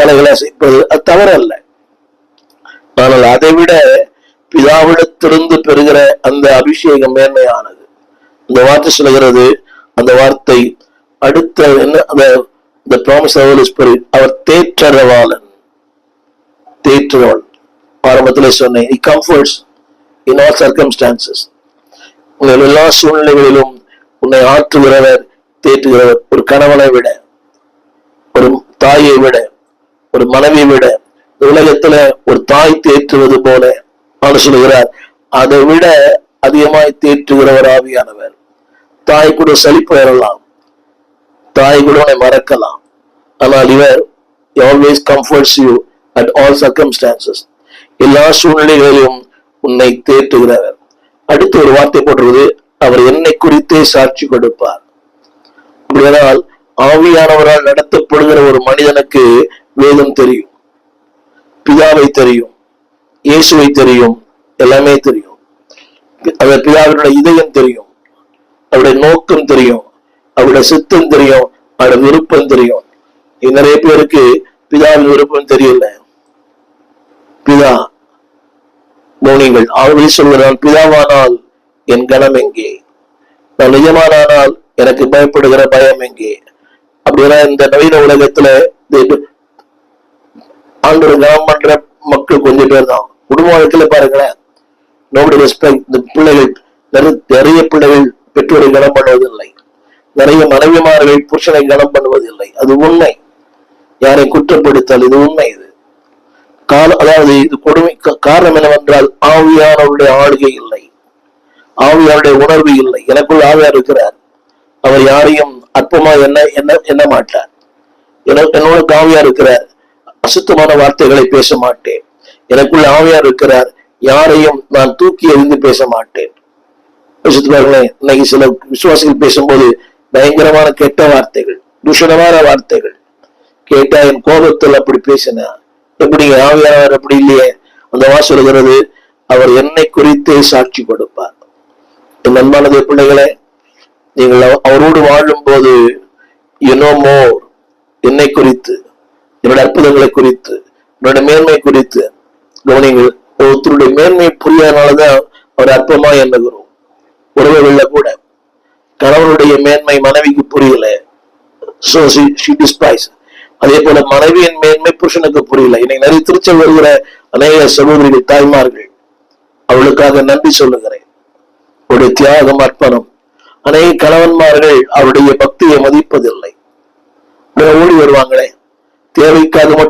வேலைகளை அசைப்பது அது தவறல்ல. ஆனால் அதை விட பிதாவிடத்திலிருந்து பெறுகிற அந்த அபிஷேகம் மேன்மையானது. இந்த வார்த்தை சொல்லுகிறது, அந்த வார்த்தை அடுத்த என்ன, the promise of the Holy Spirit, அவர் தேற்றரவாளன். தேற்றரவாளன் ஆரம்பத்தில் சொன்னேன், he comforts in all circumstances. உங்கள் எல்லா சூழ்நிலைகளிலும் உன்னை ஆற்றுகிறவர், தேற்றுகிறவர். ஒரு கணவனை விட, ஒரு தாயை விட, ஒரு மனைவியை விட உலகத்துல ஒரு தாய் தேற்றுவது போல அவர் சொல்லுகிறார், அதை விட அதிகமாய் தேற்றுகிறவர் ஆவியானவர். தாய் கூட சலிப்பு வரலாம், தாய் கூட உன்னை மறக்கலாம், ஆனால் இவர் always comforts you at all circumstances. எல்லா சூழ்நிலைகளிலும் உன்னை தேற்றுகிறவர். அடுத்து ஒரு வார்த்தை போடுறது, அவர் என்னை குறித்தே சாட்சி கொடுப்பார். அப்படியானால் ஆவியானவரால் நடத்தப்படுகிற ஒரு மனிதனுக்கு வேதம் தெரியும், பிதாவை தெரியும், இயேசுவை தெரியும், எல்லாமே தெரியும். அவர் பிதாவினுடைய இதயம் தெரியும், அவருடைய நோக்கம் தெரியும், அவருடைய சித்தம் தெரியும், அவருடைய விருப்பம் தெரியும். நிறைய பேருக்கு பிதாவின் விருப்பம் தெரியல. பிதா கவனிங்கள், அவரே சொல்கிறான், பிதாவானால் என் கனம் எங்கே, நான் நிஜமானால் எனக்கு பயப்படுகிற பயம் எங்கே. அப்படின்னா இந்த நவீன உலகத்துல ஆண்டோட கனம் பண்ற மக்கள் கொஞ்சம் பேர் தான். குடும்ப வாழ்க்கையில பாருங்களேன், நோபடி ரெஸ்பெக்ட். இந்த பிள்ளைகள் நிறைய பிள்ளைகள் பெற்றோரை கனம் பண்ணுவதில்லை, நிறைய மனைவிமார்கள் புருஷனை கனம் பண்ணுவதில்லை. அது உண்மை, யாரை குற்றப்படுத்தால் இது உண்மை. இது அதாவது இது கொடுமை. காரணம் என்னவென்றால் ஆவியானவருடைய ஆளுகை இல்லை, ஆவியாருடைய உணர்வு இல்லை. எனக்குள் ஆவியார் இருக்கிறார், அவர் யாரையும் அற்பமா என்ன மாட்டார். என்னோட ஆவியார் இருக்கிறார், அசுத்தமான வார்த்தைகளை பேச மாட்டேன். எனக்குள்ள ஆவியார் இருக்கிறார், யாரையும் நான் தூக்கி எறிந்து பேச மாட்டேன். இன்னைக்கு சில விசுவாசிகள் பேசும்போது பயங்கரமான கெட்ட வார்த்தைகள், தூஷணமான வார்த்தைகள் கேட்டா என் கோபத்தில் அப்படி பேசின. எப்படி ஆவியானவர் அப்படி இல்லையே. அந்த வாசல் சொல்லுகிறது, அவர் என்னை குறித்தே சாட்சி கொடுப்பார். என் அன்பானது பிள்ளைகளே, நீங்கள் அவரோடு வாழும் போது மோர் என்னை குறித்து, என்னோட அற்புதங்களை குறித்து, என்னோட மேன்மை குறித்து கவனிங்கள். ஒருத்தருடைய மேன்மை புரியாதனாலதான் அவர் அற்பமா எண்ணுகிறோம். உறவுகள்ல கூட கணவனுடைய மேன்மை மனைவிக்கு புரியல, so she despised. அதே போல மனைவியின் மேன்மை புருஷனுக்கு புரியல. இன்னைக்கு நிறைய திருச்சல் வருகிற அநேக சகோதரிகள், தாய்மார்கள், அவளுக்காக நன்றி சொல்லுகிறேன். அவருடைய தியாகம், அர்ப்பணம். அநேக கணவன்மார்கள் அவருடைய பக்தியை மதிப்பதில்லை. ஓடி வருவாங்களே, தேவைக்காக மட்டும்